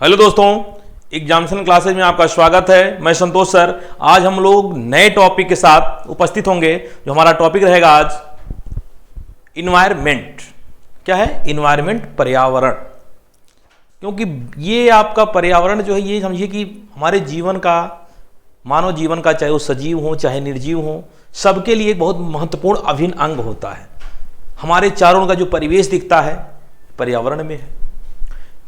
Hello दोस्तों, examination classes में आपका स्वागत है। मैं संतोष सर। आज हम लोग नए टॉपिक के साथ उपस्थित होंगे। जो हमारा टॉपिक रहेगा आज इन्वायरमेंट। क्या है? इन्वायरमेंट, पर्यावरण। क्योंकि ये आपका पर्यावरण जो है, ये समझिए कि हमारे जीवन का, मानव जीवन का, चाहे वो सजीव हो चाहे निर्जीव हो, सबके लिए एक बहुत महत्वपूर्ण अभिन्न अंग होता है। हमारे चारों का जो परिवेश दिखता है पर्यावरण में है।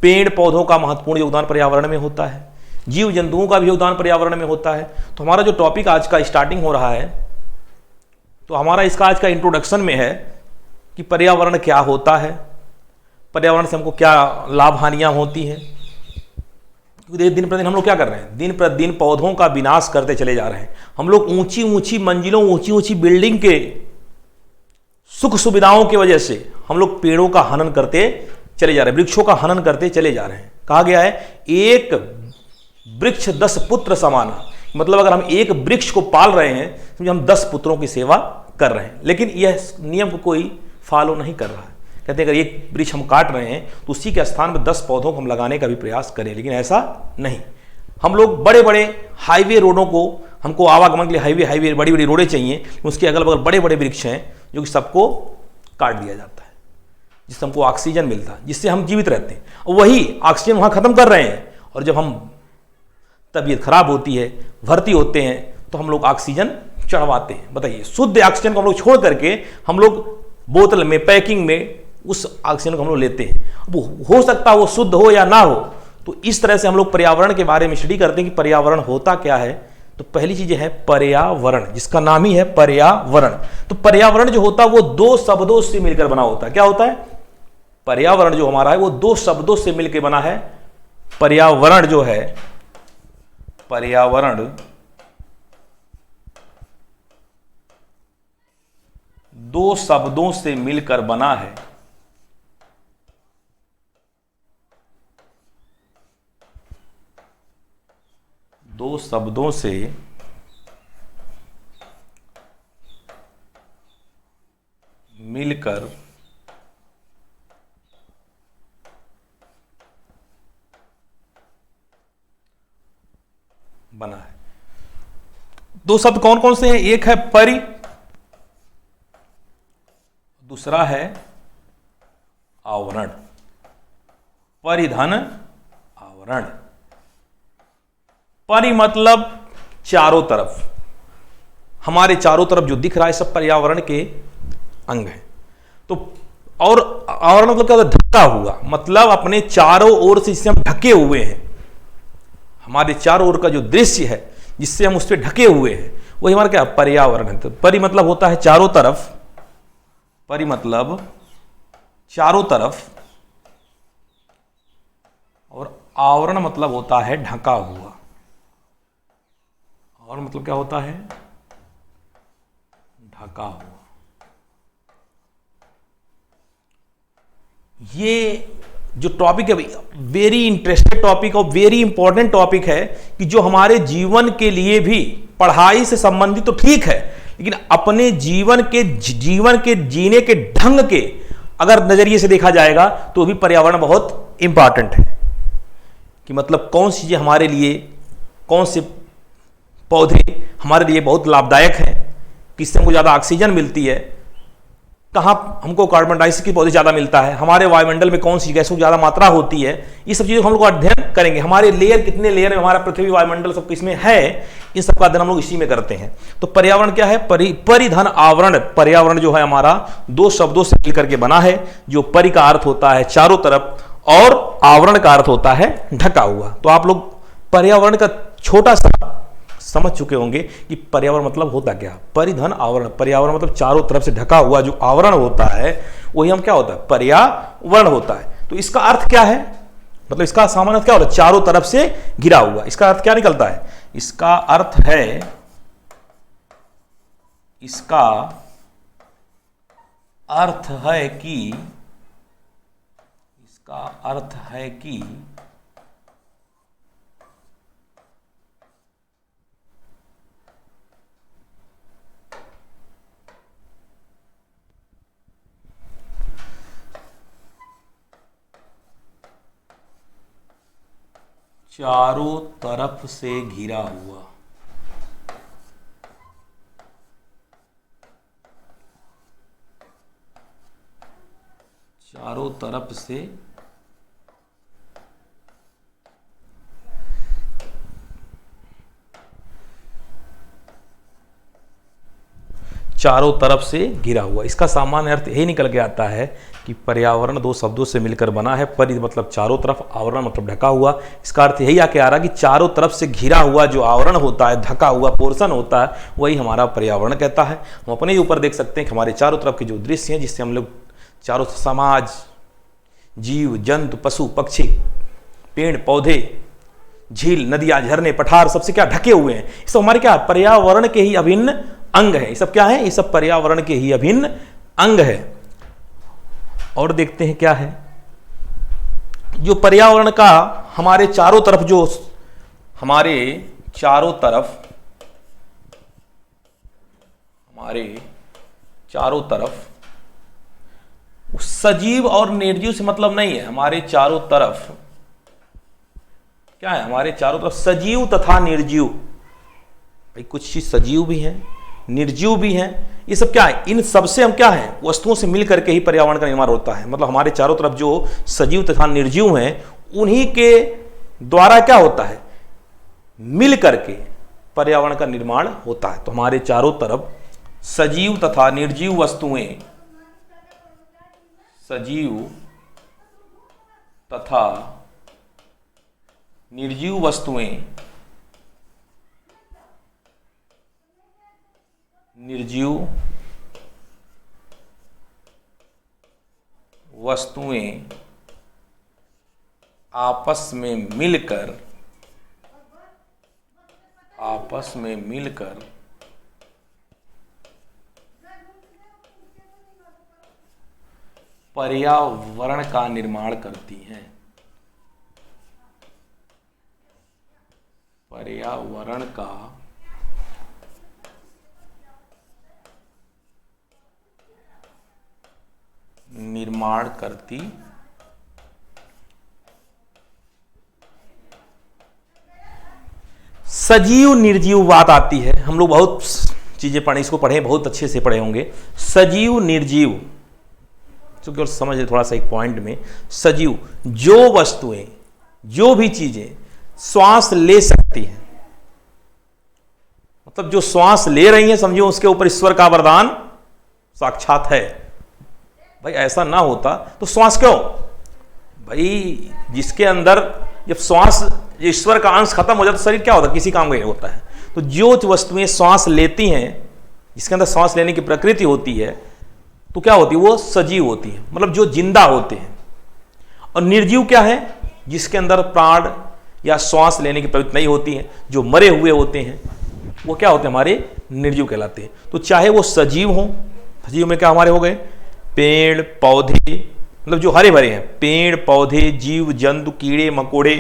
पेड़ पौधों का महत्वपूर्ण योगदान पर्यावरण में होता है, जीव जंतुओं का भी योगदान पर्यावरण में होता है। तो हमारा जो टॉपिक आज का स्टार्टिंग हो रहा है, तो हमारा इसका आज का इंट्रोडक्शन में है कि पर्यावरण क्या होता है, पर्यावरण से हमको क्या लाभ हानियां होती हैं। क्योंकि दिन प्रतिदिन हम लोग क्या कर रहे हैं, दिन प्रतिदिन पौधों का विनाश करते चले जा रहे हैं। हम लोग ऊंची ऊंची मंजिलों, ऊंची ऊंची बिल्डिंग के सुख सुविधाओं की वजह से हम लोग पेड़ों का हनन करते चले जा रहे हैं, वृक्षों का हनन करते चले जा रहे हैं। कहा गया है एक वृक्ष 10 पुत्र समाना। मतलब अगर हम एक वृक्ष को पाल रहे हैं तो हम 10 पुत्रों की सेवा कर रहे हैं। लेकिन यह नियम को कोई फॉलो नहीं कर रहा है। कहते हैं अगर एक वृक्ष हम काट रहे हैं तो उसी के स्थान में 10 पौधों को हम लगाने का भी प्रयास करें, लेकिन ऐसा नहीं। हम लोग बड़े बड़े हाईवे रोडों को, हमको आवागमन के लिए हाईवे बड़ी बड़ी रोडें चाहिए, उसके अगल बगल बड़े बड़े वृक्ष हैं जो कि सबको काट दिया जाता है, जिससे हमको ऑक्सीजन मिलता है, जिससे हम जीवित रहते हैं। और वही ऑक्सीजन वहाँ खत्म कर रहे हैं, और जब हम तबीयत खराब होती है, भर्ती होते हैं, तो हम लोग ऑक्सीजन चढ़वाते हैं। बताइए, शुद्ध ऑक्सीजन को हम लोग छोड़ करके हम लोग बोतल में, पैकिंग में उस ऑक्सीजन को हम लोग लेते हैं। वो हो सकता है वो शुद्ध हो या ना हो। तो इस तरह से हम लोग पर्यावरण के बारे में स्टडी करते हैं कि पर्यावरण होता क्या है। तो पहली चीज है पर्यावरण, जिसका नाम ही है पर्यावरण। तो पर्यावरण जो होता है वो 2 शब्दों से मिलकर बना होता है। क्या होता है? पर्यावरण जो हमारा है वो 2 शब्दों से मिलकर बना है। पर्यावरण जो है, पर्यावरण 2 शब्दों से मिलकर बना है। दो शब्दों से मिलकर बना है। 2 शब्द कौन कौन से हैं? एक है परि, दूसरा है आवरण। परिधन, आवरण। परि मतलब चारों तरफ, हमारे चारों तरफ जो दिख रहा है सब पर्यावरण के अंग है। तो और आवरण मतलब क्या होता है? ढका हुआ, मतलब अपने चारों ओर से इससे हम ढके हुए हैं। हमारे चारों ओर का जो दृश्य है जिससे हम उस पर ढके हुए हैं, वही हमारा क्या? पर्यावरण है। तो परि मतलब होता है चारों तरफ, परि मतलब चारों तरफ, और आवरण मतलब होता है ढका हुआ। और मतलब क्या होता है? ढका हुआ। ये जो टॉपिक है वेरी इंटरेस्टेड टॉपिक और वेरी इंपॉर्टेंट टॉपिक है, कि जो हमारे जीवन के लिए भी, पढ़ाई से संबंधित तो ठीक है, लेकिन अपने जीवन के जीने के ढंग के अगर नजरिए से देखा जाएगा तो भी पर्यावरण बहुत इंपॉर्टेंट है। कि मतलब कौन सी चीजें हमारे लिए, कौन से पौधे हमारे लिए बहुत लाभदायक हैं, किससे हमको ज्यादा ऑक्सीजन मिलती है, कहाँ हमको कार्बन डाइऑक्साइड की पौधे ज़्यादा मिलता है, हमारे वायुमंडल में कौन सी गैसों की ज़्यादा मात्रा होती है। ये सब चीज़ों को हम लोग अध्ययन करेंगे। हमारे लेयर, कितने लेयर में हमारा पृथ्वी, वायुमंडल सब किसमें है, इन सब का अध्ययन हम लोग इसी में करते हैं। तो पर्यावरण क्या है? परिधन, आवरण। पर्यावरण जो है हमारा 2 शब्दों से मिलकर के बना है। जो परि का अर्थ होता है चारों तरफ, और आवरण का अर्थ होता है ढका हुआ। तो आप लोग पर्यावरण का छोटा सा समझ चुके होंगे कि पर्यावरण मतलब होता क्या। परिधन, आवरण। पर्यावरण मतलब चारों तरफ से ढका हुआ जो आवरण होता है, वही हम क्या होता है? पर्यावरण होता है। तो इसका अर्थ क्या है? मतलब इसका सामान्य अर्थ क्या होता है? चारों तरफ से घिरा हुआ। इसका अर्थ क्या निकलता है? इसका अर्थ है, इसका अर्थ है कि, इसका अर्थ है कि चारों तरफ से घिरा हुआ। चारों तरफ से चारों तरफ से घिरा हुआ। इसका सामान्य अर्थ यही निकल के आता है कि पर्यावरण दो शब्दों से मिलकर बना है। परि मतलब चारों तरफ, आवरण मतलब ढका हुआ। इसका अर्थ यही आके आ रहा है कि चारों तरफ से घिरा हुआ जो आवरण होता है, ढका हुआ पोर्शन होता है, वही हमारा पर्यावरण कहता है। हम अपने ऊपर देख सकते हैं कि हमारे चारों तरफ के जो दृश्य हैं, जिससे हम लोग चारों समाज, जीव जंतु, पशु पक्षी, पेड़ पौधे, झील, नदियां, झरने, पठार सबसे क्या ढके हुए हैं। ये सब हमारे क्या पर्यावरण के ही अभिन्न अंग है। ये सब क्या है? ये सब पर्यावरण के ही अभिन्न अंग है। और देखते हैं क्या है जो पर्यावरण का हमारे चारों तरफ, जो हमारे चारों तरफ सजीव और निर्जीव से मतलब नहीं है। हमारे चारों तरफ क्या है? हमारे चारों तरफ सजीव तथा निर्जीव। भाई कुछ चीज सजीव भी हैं, निर्जीव भी हैं। ये सब क्या है? इन सबसे हम क्या है? वस्तुओं से मिलकर के ही पर्यावरण का निर्माण होता है। मतलब हमारे चारों तरफ जो सजीव तथा निर्जीव हैं, उन्हीं के द्वारा क्या होता है? मिल करके पर्यावरण का निर्माण होता है। तो हमारे चारों तरफ सजीव तथा निर्जीव वस्तुएं, सजीव तथा निर्जीव वस्तुएं, आपस में मिलकर पर्यावरण का निर्माण करती हैं। पर्यावरण का निर्माण करती सजीव निर्जीव बात आती है। हम लोग बहुत चीजें पढ़े, इसको पढ़े, बहुत अच्छे से पढ़े होंगे। सजीव निर्जीव, तो केवल समझ थोड़ा सा एक पॉइंट में। सजीव जो वस्तुएं, जो भी चीजें श्वास ले सकती हैं, मतलब जो श्वास ले रही हैं, समझिए उसके ऊपर ईश्वर का वरदान साक्षात है। भाई ऐसा ना होता तो श्वास क्यों? भाई जिसके अंदर जब श्वास, ईश्वर का अंश खत्म हो जाता तो शरीर क्या होता है? किसी काम का नहीं होता है। तो जो वस्तुएं श्वास लेती हैं, जिसके अंदर श्वास लेने की प्रकृति होती है, तो क्या होती है? वो सजीव होती है, मतलब जो जिंदा होते हैं। और निर्जीव क्या है? जिसके अंदर प्राण या श्वास लेने की प्रवृत्ति नहीं होती है, जो मरे हुए होते हैं, वो क्या होते हैं? हमारे निर्जीव कहलाते हैं। तो चाहे वो सजीव हो, सजीव में क्या हमारे हो गए? पेड़ पौधे, मतलब जो हरे भरे हैं, पेड़ पौधे, जीव जंतु, कीड़े मकोड़े,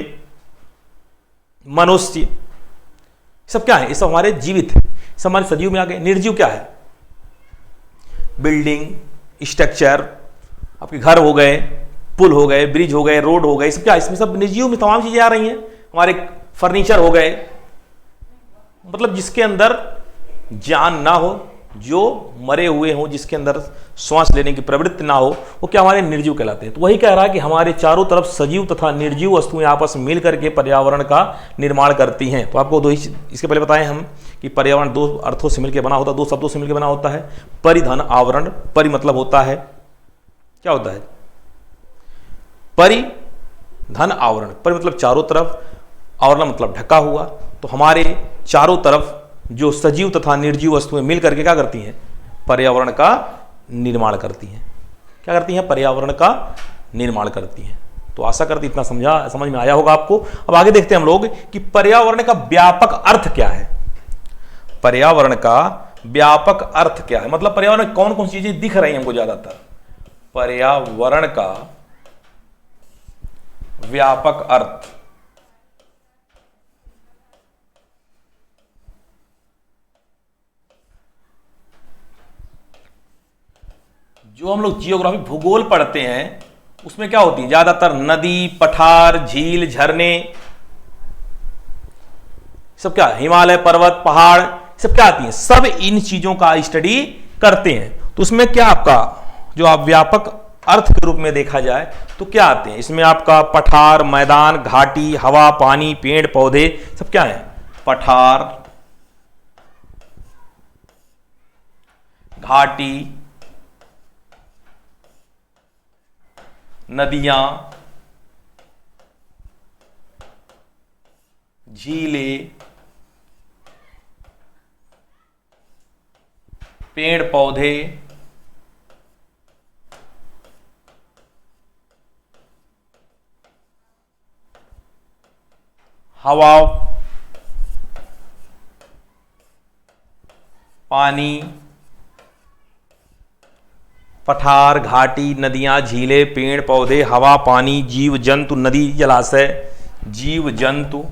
मनुष्य, सब क्या है? ये सब हमारे जीवित है, सब हमारे सजीव में आ गए। निर्जीव क्या है? बिल्डिंग, स्ट्रक्चर, आपके घर हो गए, पुल हो गए, ब्रिज हो गए, रोड हो गए, सब क्या? इसमें सब निर्जीव में तमाम चीजें आ रही हैं। हमारे फर्नीचर हो गए, मतलब जिसके अंदर जान ना हो, जो मरे हुए हो, जिसके अंदर श्वास लेने की प्रवृत्ति ना हो, वो क्या हमारे निर्जीव कहलाते हैं। तो वही कह रहा है कि हमारे चारों तरफ सजीव तथा निर्जीव वस्तुएं आपस में मिल करके पर्यावरण का निर्माण करती हैं। तो आपको दो ही इसके पहले बताएं हम कि पर्यावरण दो अर्थों से मिलकर बना होता है, दो शब्दों से मिलकर बना होता है। परिधन आवरण, परि मतलब होता है, क्या होता है? परिधन आवरण, परि मतलब चारों तरफ, आवरण मतलब ढका हुआ। तो हमारे चारों तरफ जो सजीव तथा निर्जीव वस्तुएं मिल करके क्या करती हैं? पर्यावरण का निर्माण करती हैं। क्या करती हैं? पर्यावरण का निर्माण करती हैं। तो आशा करती इतना समझ में आया होगा आपको। अब आगे देखते हैं हम लोग कि पर्यावरण का व्यापक अर्थ क्या है। पर्यावरण का व्यापक अर्थ क्या है, मतलब पर्यावरण में कौन कौन सी चीजें दिख रही हैं हमको ज्यादातर। पर्यावरण का व्यापक अर्थ, जो हम लोग जियोग्राफी भूगोल पढ़ते हैं उसमें क्या होती है? ज्यादातर नदी, पठार, झील, झरने, सब क्या, हिमालय पर्वत पहाड़ सब क्या आती हैं, सब इन चीजों का स्टडी करते हैं। तो उसमें क्या आपका जो आप व्यापक अर्थ के रूप में देखा जाए तो क्या आते हैं इसमें, आपका पठार, मैदान, घाटी, हवा, पानी, पेड़ पौधे सब क्या है, पठार, घाटी, नदियां, झीलें, पेड़ पौधे, हवा, पानी, पठार, घाटी, नदियां, झीलें, पेड़ पौधे, हवा, पानी, जीव जंतु, नदी जलाशय, जीव जंतु,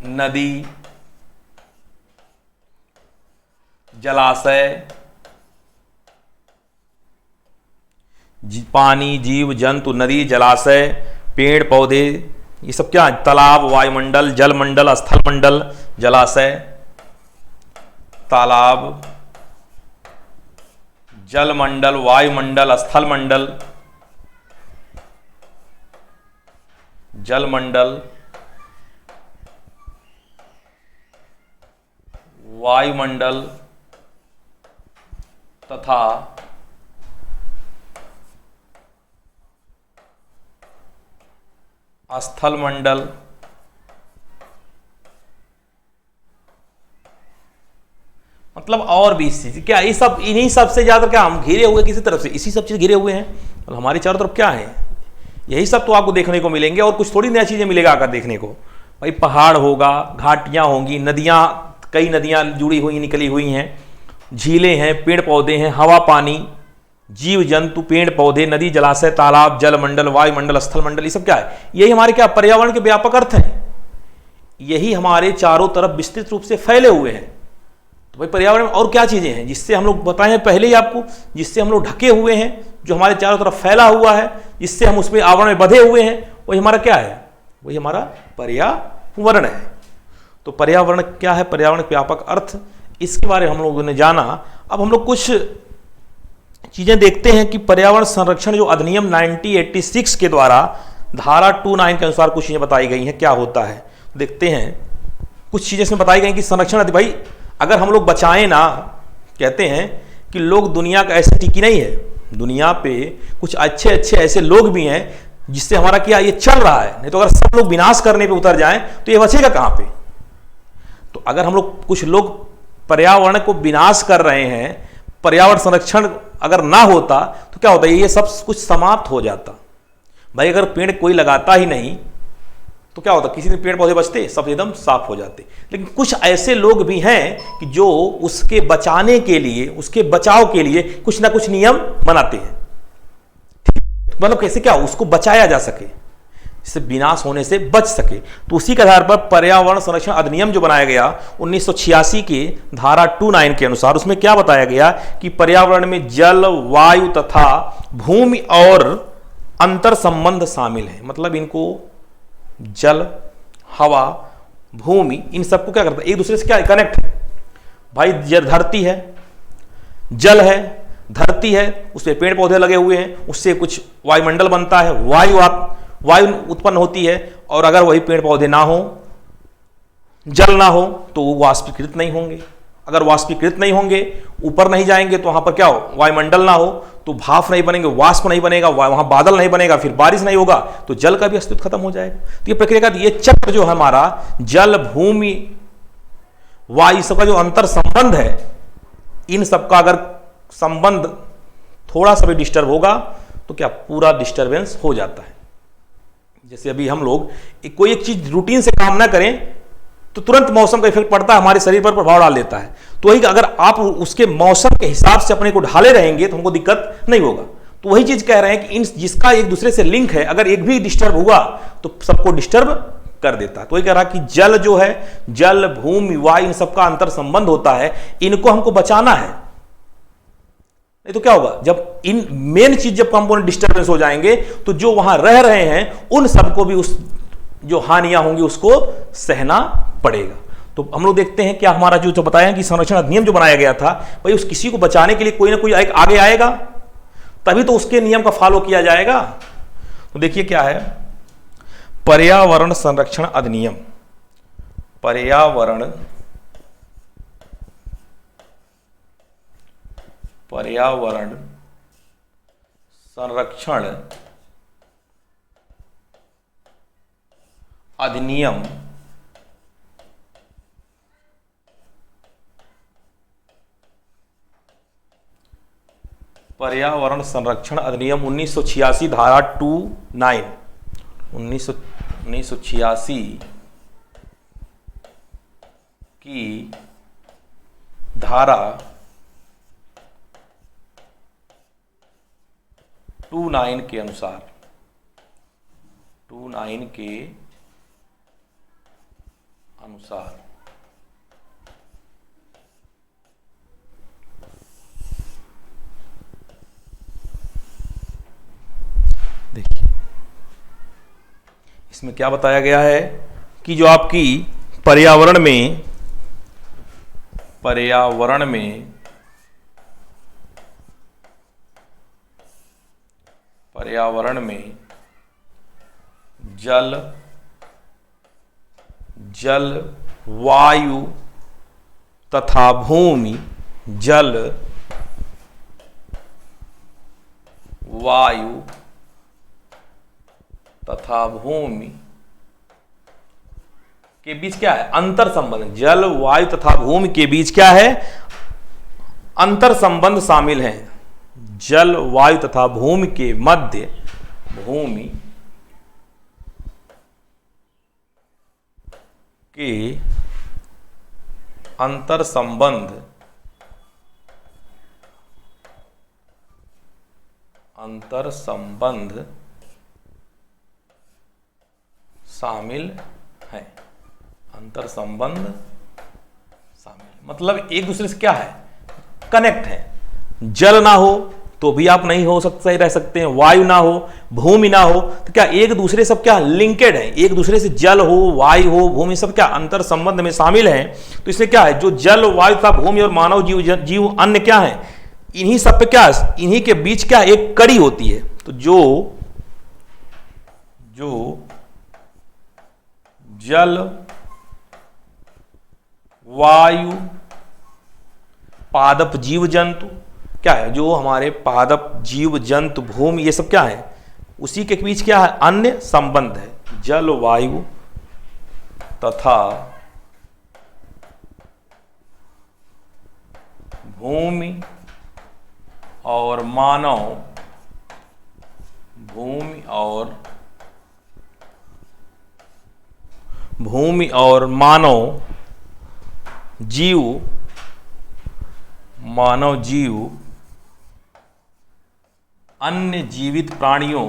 नदी, जलाशय, पानी, जीव जंतु, नदी, जलाशय, पेड़ पौधे, ये सब क्या, तालाब, वायुमंडल, जलमंडल, स्थलमंडल, जलाशय, तालाब, जलमंडल, वायुमंडल, स्थलमंडल, जलमंडल, वायुमंडल तथा स्थलमंडल, मतलब और भी चीज क्या, ये सब इन्हीं सब से ज्यादा क्या हम घिरे हुए किसी तरफ से, इसी सब चीज घिरे हुए हैं और हमारी चारों तरफ क्या है, यही सब तो आपको देखने को मिलेंगे और कुछ थोड़ी नया चीजें मिलेगा आकर देखने को। भाई पहाड़ होगा, घाटियां होंगी, नदियां, कई नदियां जुड़ी हुई निकली हुई हैं, झीलें हैं, पेड़ पौधे हैं, हवा पानी, जीव जंतु, पेड़ पौधे, नदी जलाशय, तालाब, जलमंडल, वायुमंडल, स्थलमंडल, ये सब क्या है, यही हमारे क्या पर्यावरण के व्यापक अर्थ हैं, यही हमारे चारों तरफ विस्तृत रूप से फैले हुए हैं। तो भाई पर्यावरण और क्या चीजें हैं जिससे हम लोग बताए हैं पहले ही आपको, जिससे हम लोग ढके हुए हैं, जो हमारे चारों तरफ फैला हुआ है, जिससे हम उसमें आवरण में बंधे हुए हैं, वही हमारा क्या है, वही हमारा पर्यावरण है। तो पर्यावरण क्या है, पर्यावरण के व्यापक अर्थ, इसके बारे में हम लोगों ने जाना। अब हम लोग कुछ चीजें देखते हैं कि पर्यावरण संरक्षण जो अधिनियम 1986 के द्वारा धारा 29 के अनुसार कुछ चीजें बताई गई हैं, क्या होता है देखते हैं। कुछ चीजें इसमें बताई गई कि संरक्षण, भाई अगर हम लोग बचाएं ना, कहते हैं कि लोग दुनिया का ऐसे टिकी नहीं है, दुनिया पे कुछ अच्छे अच्छे ऐसे लोग भी हैं जिससे हमारा क्या ये चल रहा है, नहीं तो अगर सब लोग विनाश करने पे उतर जाएं तो ये बचेगा कहां पे। तो अगर हम लोग कुछ लोग पर्यावरण को विनाश कर रहे हैं, पर्यावरण संरक्षण अगर ना होता तो क्या होता है, ये सब कुछ समाप्त हो जाता। भाई अगर पेड़ कोई लगाता ही नहीं तो क्या होता, किसी दिन पेड़ पौधे बचते, सब एकदम साफ हो जाते। लेकिन कुछ ऐसे लोग भी हैं कि जो उसके बचाने के लिए, उसके बचाव के लिए कुछ ना कुछ नियम बनाते हैं, मतलब कैसे क्या उसको बचाया जा सके, जिससे विनाश होने से बच सके। तो उसी के आधार पर पर्यावरण संरक्षण अधिनियम जो बनाया गया 1986 के धारा 29 के अनुसार, उसमें क्या बताया गया कि पर्यावरण में जल, वायु तथा भूमि और अंतर संबंध शामिल है। मतलब इनको जल, हवा, भूमि, इन सबको क्या करता है, एक दूसरे से क्या कनेक्ट है। भाई धरती है, जल है, धरती है, उसमें पेड़ पौधे लगे हुए हैं, उससे कुछ वायुमंडल बनता है, वायु उत्पन्न होती है, और अगर वही पेड़ पौधे ना हो, जल ना हो तो वो वाष्पीकृत नहीं होंगे। अगर वाष्पीकृत नहीं होंगे, ऊपर नहीं जाएंगे, तो वहां पर क्या हो, वायुमंडल ना हो तो भाप नहीं बनेंगे, वाष्प नहीं बनेगा, वहां बादल नहीं बनेगा, फिर बारिश नहीं होगा, तो जल का भी अस्तित्व खत्म हो जाएगा। तो ये प्रक्रिया का ये चक्र जो है हमारा, जल, भूमि, वायु, सबका जो अंतर संबंध है, इन सबका अगर संबंध थोड़ा सा भी डिस्टर्ब होगा तो क्या पूरा डिस्टर्बेंस हो जाता है। जैसे अभी हम लोग कोई एक चीज रूटीन से काम ना करें तो तुरंत मौसम का इफेक्ट पड़ता है, हमारे शरीर पर प्रभाव डाल देता है। तो वही अगर आप उसके मौसम के हिसाब से अपने को ढाले रहेंगे तो हमको दिक्कत नहीं होगा। तो वही चीज कह रहे हैं कि इन जिसका एक दूसरे से लिंक है, अगर एक भी डिस्टर्ब हुआ तो सबको डिस्टर्ब कर देता है। तो वही कह रहा कि जल जो है, जल, भूमि, वायु, इन सबका अंतर संबंध होता है, इनको हमको बचाना है। नहीं तो क्या होगा, जब इन मेन चीज जब कंपोनेंट डिस्टर्बेंस हो जाएंगे तो जो वहां रह रहे हैं उन सबको भी उस जो हानियां होंगी उसको सहना पड़ेगा। तो हम लोग देखते हैं क्या हमारा जो बताया कि संरक्षण अधिनियम जो बनाया गया था, भाई उस किसी को बचाने के लिए कोई ना कोई एक आगे आएगा, तभी तो उसके नियम का फॉलो किया जाएगा। तो देखिए क्या है, पर्यावरण संरक्षण अधिनियम, पर्यावरण संरक्षण अधिनियम पर्यावरण संरक्षण अधिनियम 1986 धारा 29 1986 की धारा 29 के अनुसार, 29 के अनुसार देखिए इसमें क्या बताया गया है कि जो आपकी पर्यावरण में जल वायु तथा भूमि, जल वायु तथा भूमि के बीच क्या है, अंतर संबंध। जल वायु तथा भूमि के बीच क्या है, अंतर संबंध शामिल है। जल वायु तथा भूमि के मध्य, भूमि के अंतर संबंध शामिल है। अंतर संबंध शामिल मतलब एक दूसरे से क्या है, कनेक्ट है। जल ना हो तो भी आप नहीं हो सकते, रह सकते हैं। वायु ना हो, भूमि ना हो, तो क्या एक दूसरे सब क्या लिंकेड है, एक दूसरे से जल हो, वायु हो, भूमि सब क्या अंतर संबंध में शामिल है। तो इससे क्या है, जो जल वायु तथा भूमि और मानव जीव अन्य क्या है, इन्हीं सब पे क्या, इन्हीं के बीच क्या एक कड़ी होती है। तो जो जल वायु पादप जीव जंतु क्या है, जो हमारे पादप जीव जंतु भूमि ये सब क्या है, उसी के बीच क्या है, अन्य संबंध है। जल वायु तथा भूमि और मानव, भूमि और मानव जीव अन्य जीवित प्राणियों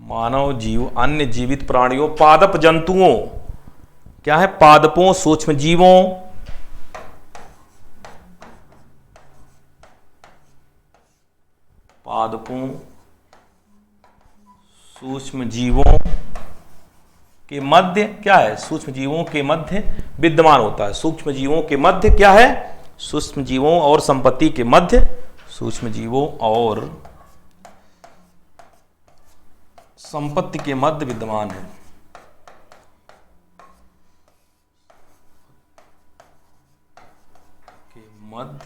मानव जीव अन्य जीवित प्राणियों पादप जंतुओं क्या है, पादपों सूक्ष्म जीवों सूक्ष्म जीवों के मध्य क्या है, सूक्ष्म जीवों के मध्य विद्यमान होता है। सूक्ष्म जीवों के मध्य क्या है, सूक्ष्म जीवों और संपत्ति के मध्य, सूक्ष्म जीवों और संपत्ति के मध्य विद्यमान है। के मध्य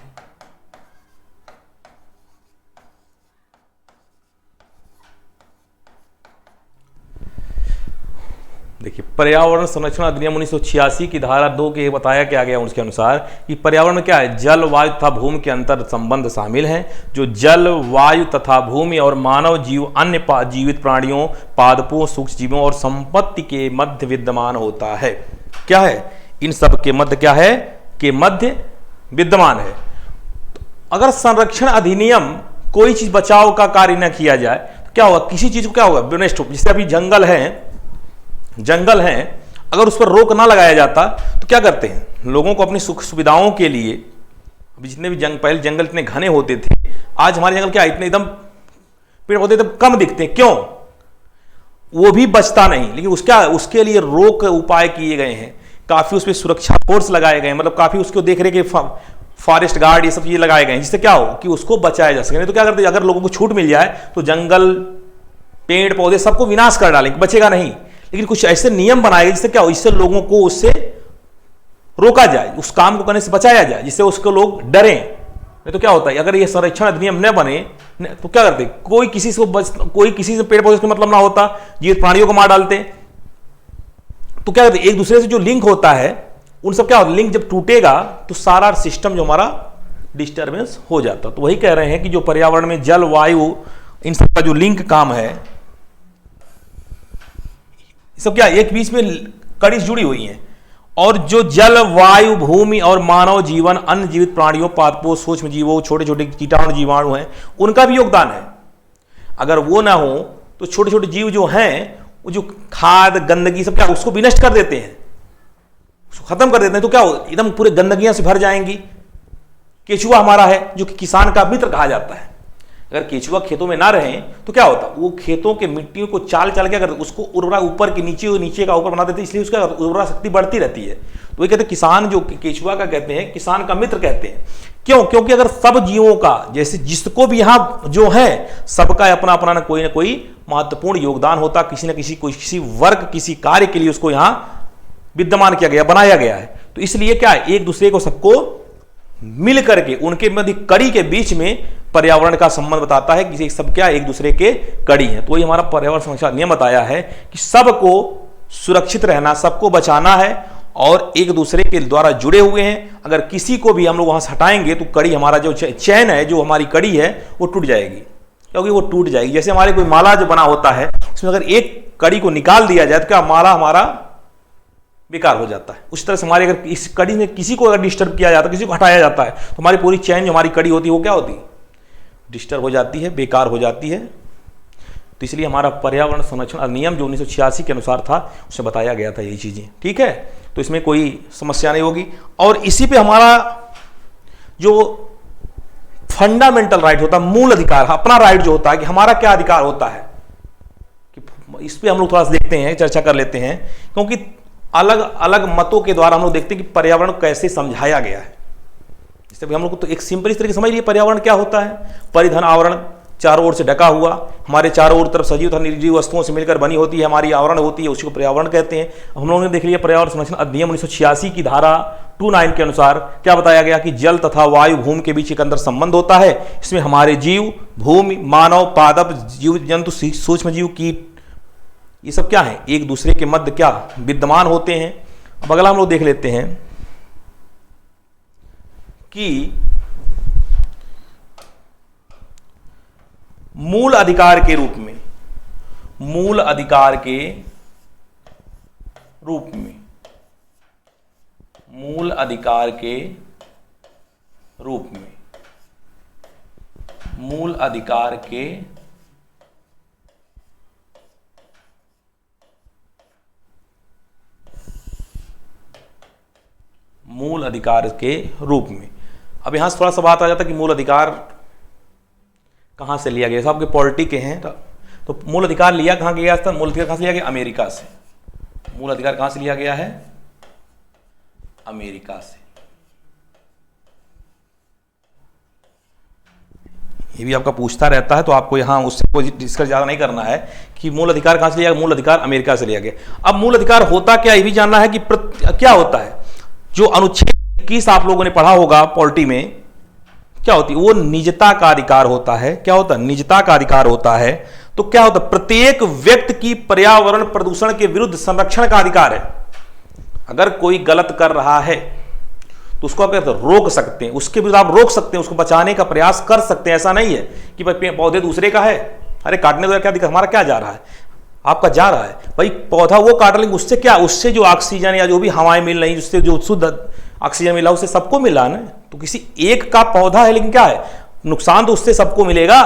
देखिए, पर्यावरण संरक्षण अधिनियम 1986 की धारा 2 के बताया क्या गया उसके अनुसार कि पर्यावरण में क्या है, जल वायु तथा भूमि के अंतर संबंध शामिल हैं। जो जल वायु तथा भूमि और मानव जीव अन्य जीवित प्राणियों पादपों सूक्ष्म जीवों और संपत्ति के मध्य विद्यमान होता है। क्या है, इन सब के मध्य क्या है, के मध्य विद्यमान है। अगर संरक्षण अधिनियम कोई चीज बचाव का कार्य न किया जाए क्या होगा, किसी चीज को क्या होगा, विनष्ट हो। जैसे अभी जंगल है, अगर उस पर रोक ना लगाया जाता तो क्या करते हैं, लोगों को अपनी सुख सुविधाओं के लिए, अभी जितने भी पहले जंगल इतने घने होते थे, आज हमारे जंगल क्या इतने एकदम पेड़ पौधे तो कम दिखते हैं, क्यों, वो भी बचता नहीं, लेकिन उसके लिए रोक उपाय किए गए हैं, काफी उस पर सुरक्षा फोर्स लगाए गए हैं, मतलब काफी उसको देख रेख के फॉरेस्ट गार्ड ये सब चीजें लगाए गए हैं, जिससे क्या हो कि उसको बचाया जा सके। नहीं तो क्या करते, अगर लोगों को छूट मिल जाए तो जंगल पेड़ पौधे सबको विनाश कर डालेंगे, बचेगा नहीं। लेकिन कुछ ऐसे नियम बनाए गए जिससे क्या हो, इससे लोगों को उससे रोका जाए, उस काम को करने से बचाया जाए, जिससे उसको लोग डरें। नहीं तो क्या होता है, अगर ये संरक्षण अधिनियम न बने तो क्या करते, कोई किसी से पेड़ पौधे से मतलब ना होता, जीवित प्राणियों को मार डालते। तो क्या करते, एक दूसरे से जो लिंक होता है उन सब क्या होता, लिंक जब टूटेगा तो सारा सिस्टम जो हमारा डिस्टर्बेंस हो जाता। तो वही कह रहे हैं कि जो पर्यावरण में जल वायु इन सब का जो लिंक काम है, सब क्या एक बीच में कड़ी जुड़ी हुई हैं। और जो जल वायु भूमि और मानव जीवन, अन्य जीवित प्राणियों, पादपों, सूक्ष्म जीवों, छोटे छोटे कीटाणु जीवाणु हैं, उनका भी योगदान है। अगर वो ना हो तो छोटे छोटे जीव जो हैं वो जो खाद गंदगी सब क्या उसको विनष्ट कर देते हैं, उसको खत्म कर देते हैं। तो क्या हो, एकदम पूरे गंदगियां से भर जाएंगी। केचुआ हमारा है जो कि किसान का मित्र कहा जाता है। अगर केचुआ खेतों में ना रहे तो क्या होता, वो खेतों के मिट्टियों को चाल क्या करते, उसको उर्वरा ऊपर के नीचे नीचे का ऊपर बना देते, इसलिए उसका उर्वरा शक्ति बढ़ती रहती है। तो ये कहते हैं किसान जो केचुआ का कहते हैं, किसान का मित्र कहते हैं। क्यों, क्योंकि अगर सब जीवों का, जैसे जिसको भी यहाँ जो है सबका अपना अपना ना कोई महत्वपूर्ण योगदान होता, किसी न किसी वर्ग किसी कार्य के लिए उसको यहाँ विद्यमान किया गया, बनाया गया है। तो इसलिए क्या है, एक दूसरे को सबको मिल करके उनके मध्य कड़ी के बीच में पर्यावरण का संबंध बताता है कि सब क्या एक दूसरे के कड़ी हैं। तो वही हमारा पर्यावरण संरक्षण नियम बताया है कि सबको सुरक्षित रहना, सबको बचाना है और एक दूसरे के द्वारा जुड़े हुए हैं। अगर किसी को भी हम लोग वहां से हटाएंगे तो कड़ी हमारा जो चैन है, जो हमारी कड़ी है वो टूट जाएगी, क्योंकि वो टूट जाएगी। जैसे हमारे कोई माला जो बना होता है उसमें अगर एक कड़ी को निकाल दिया जाए तो क्या माला हमारा बेकार हो जाता है। उस तरह से हमारे अगर इस कड़ी में किसी को अगर डिस्टर्ब किया जाता है, किसी को हटाया जाता है तो हमारी पूरी चैन जो हमारी कड़ी होती है वो क्या होती है, डिस्टर्ब हो जाती है, बेकार हो जाती है। तो इसलिए हमारा पर्यावरण संरक्षण अधिनियम जो 1986 के अनुसार था उसमें बताया गया था यही चीजें, ठीक है। तो इसमें कोई समस्या नहीं होगी। और इसी पे हमारा जो फंडामेंटल राइट होता है, मूल अधिकार, अपना राइट जो होता है कि हमारा क्या अधिकार होता है, कि इस पे हम लोग थोड़ा सा देखते हैं, चर्चा कर लेते हैं। क्योंकि अलग अलग मतों के द्वारा हम लोग देखते हैं कि पर्यावरण को कैसे समझाया गया है। जैसे हम लोग को तो एक सिंपल इस तरीके समझ लिए पर्यावरण क्या होता है, परिधन आवरण, चारों ओर से ढका हुआ, हमारे चारों ओर तरफ सजीव तथा निर्जीव वस्तुओं से मिलकर बनी होती है, हमारी आवरण होती है, उसी को पर्यावरण कहते हैं। हम लोगों ने देख लिया पर्यावरण संरक्षण अधिनियम 1986 की धारा 29 के अनुसार क्या बताया गया कि जल तथा वायु भूमि के बीच एक अंतर संबंध होता है। इसमें हमारे जीव, भूमि, मानव, पादप, जीव जंतु, सूक्ष्म जीव, कीट, ये सब क्या है, एक दूसरे के मध्य क्या विद्यमान होते हैं। अब अगला हम लोग देख लेते हैं कि मूल अधिकार के रूप में, मूल अधिकार के रूप में, मूल अधिकार के रूप में, मूल अधिकार के मूल अधिकार के रूप में। अब यहां से थोड़ा सा बात आ जाता है कि मूल अधिकार कहां से लिया गया। आपके पॉलिटी के हैं तो मूल अधिकार लिया कहां गया था, मूल अधिकार कहां से लिया गया, अमेरिका से। मूल अधिकार कहां से लिया गया है, अमेरिका से। ये भी आपका पूछता रहता है, तो आपको यहां उससे कोई डिस्कस ज्यादा नहीं करना है कि मूल अधिकार कहां से लिया गया। मूल अधिकार अमेरिका से लिया गया। अब मूल अधिकार होता क्या, ये भी जानना है कि क्या होता है। जो अनुच्छेद 21 आप लोगों ने पढ़ा होगा पॉलिटी में, क्या होती है वो निजता का अधिकार होता है। क्या होता है, निजता का अधिकार होता है। तो क्या होता है, प्रत्येक व्यक्ति की पर्यावरण प्रदूषण के विरुद्ध संरक्षण का अधिकार है। अगर कोई गलत कर रहा है तो उसको आप रोक सकते हैं, उसके विरुद्ध आप रोक सकते हैं, उसको बचाने का प्रयास कर सकते हैं। ऐसा नहीं है कि भाई पौधे दूसरे का है, अरे काटने दो, क्या दिक्कत, हमारा क्या जा रहा है, आपका जा रहा है भाई, पौधा वो काट लेंगे, उससे क्या, उससे जो ऑक्सीजन या जो भी हवाएं मिल रही, उससे जो शुद्ध ऑक्सीजन मिला उससे सबको मिला ना। तो किसी एक का पौधा है लेकिन क्या है, नुकसान तो उससे सबको मिलेगा।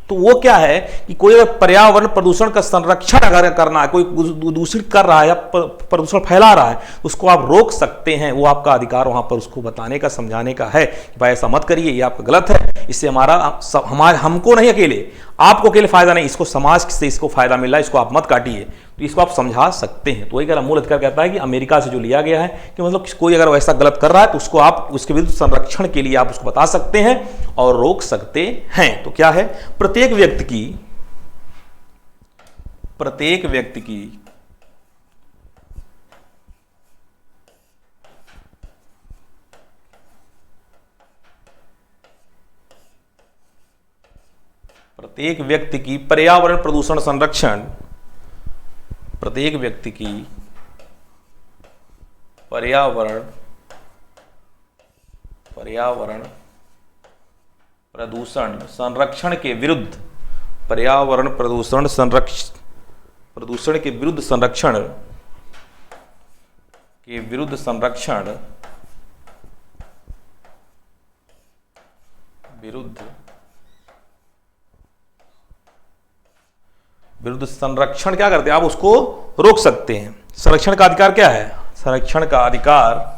तो वो क्या है कि कोई अगर पर्यावरण प्रदूषण का संरक्षण अगर करना है, कोई दूषित कर रहा है या प्रदूषण फैला रहा है, उसको आप रोक सकते हैं। वो आपका अधिकार वहां पर उसको बताने का, समझाने का है कि भाई ऐसा मत करिए, ये आपका गलत है, इससे हमको नहीं अकेले, आपको अकेले फायदा नहीं, इसको समाज से इसको फायदा मिल रहा है, इसको आप मत काटिए। तो इसको आप समझा सकते हैं। तो वही कह रहा मूल अधिकार कहता है कि अमेरिका से जो लिया गया है कि मतलब कोई अगर वैसा गलत कर रहा है तो उसको आप उसके विरुद्ध संरक्षण के लिए आप उसको बता सकते हैं और रोक सकते हैं। तो क्या है, प्रत्येक व्यक्ति की प्रत्येक व्यक्ति की पर्यावरण प्रदूषण संरक्षण, प्रत्येक व्यक्ति की पर्यावरण प्रदूषण संरक्षण के विरुद्ध, पर्यावरण प्रदूषण प्रदूषण के विरुद्ध संरक्षण विरुद्ध संरक्षण क्या करते हैं, आप उसको रोक सकते हैं। संरक्षण का अधिकार क्या है, संरक्षण का अधिकार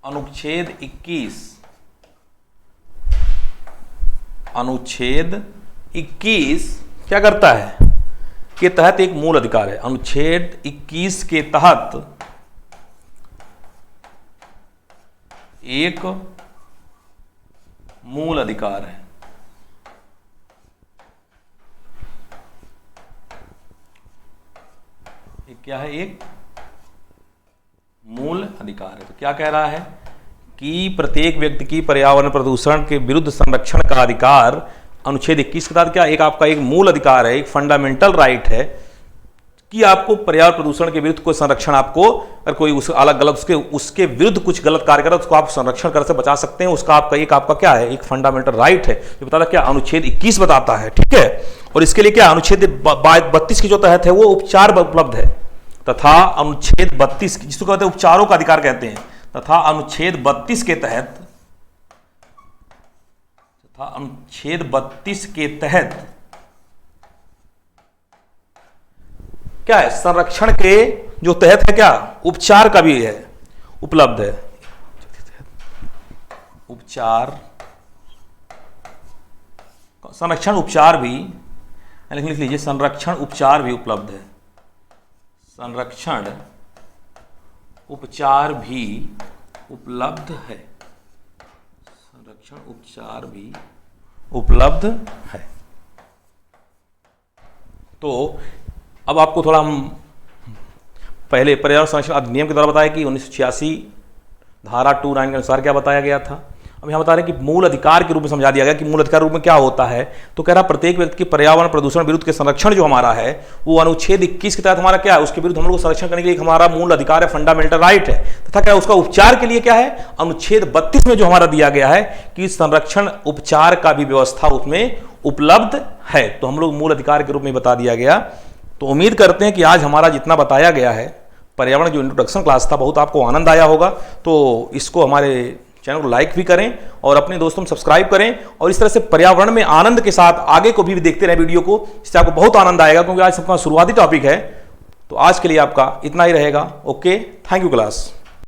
अनुच्छेद 21 क्या करता है के तहत एक मूल अधिकार है। अनुच्छेद 21 के तहत एक मूल अधिकार है। क्या है, एक मूल अधिकार है। तो क्या कह रहा है कि प्रत्येक व्यक्ति की पर्यावरण प्रदूषण के विरुद्ध संरक्षण का अधिकार अनुच्छेद 21 के तहत क्या, एक आपका एक मूल अधिकार है, एक फंडामेंटल राइट है कि आपको पर्यावरण प्रदूषण के विरुद्ध कोई संरक्षण, आपको अगर कोई उस अलग अलग उसके विरुद्ध कुछ गलत कार्य करे उसको आप संरक्षण कर से बचा सकते हैं। उसका आपका क्या है, एक फंडामेंटल राइट है। जो बताता क्या, अनुच्छेद 21 बताता है, ठीक है। और इसके लिए क्या, अनुच्छेद 32 के जो तहत है वो उपचार उपलब्ध है, तथा अनुच्छेद 32 जिसको कहते हैं उपचारों का अधिकार कहते हैं, तथा अनुच्छेद 32 के तहत क्या है, संरक्षण के जो तहत है क्या, उपचार का भी है, उपलब्ध है। उपचार, संरक्षण उपचार भी लिख लीजिए, संरक्षण उपचार भी उपलब्ध है। संरक्षण उपचार भी उपलब्ध है। संरक्षण उपचार भी उपलब्ध है। तो अब आपको थोड़ा हम पहले पर्यावरण संरक्षण अधिनियम के द्वारा बताया कि 1986 धारा 29 के अनुसार क्या बताया गया था। अब यहाँ बता रहे हैं कि मूल अधिकार के रूप में समझा दिया गया कि मूल अधिकार रूप में क्या होता है। तो कह रहा प्रत्येक व्यक्ति की पर्यावरण प्रदूषण विरुद्ध के संरक्षण जो हमारा है वो अनुच्छेद 21 के तहत हमारा क्या है, उसके विरुद्ध हम लोग को संरक्षण करने के लिए हमारा मूल अधिकार है, फंडामेंटल राइट है। तथा क्या उसका उपचार के लिए क्या है, अनुच्छेद 32 में जो हमारा दिया गया है कि संरक्षण उपचार का भी व्यवस्था उसमें उपलब्ध है। तो हम लोग मूल अधिकार के रूप में बता दिया गया। तो उम्मीद करते हैं कि आज हमारा जितना बताया गया है पर्यावरण जो इंट्रोडक्शन क्लास था बहुत आपको आनंद आया होगा। तो इसको हमारे चैनल को लाइक भी करें और अपने दोस्तों में सब्सक्राइब करें और इस तरह से पर्यावरण में आनंद के साथ आगे को भी देखते रहें वीडियो को, इससे आपको बहुत आनंद आएगा क्योंकि आज सबका शुरुआती टॉपिक है। तो आज के लिए आपका इतना ही रहेगा। Okay, thank you class.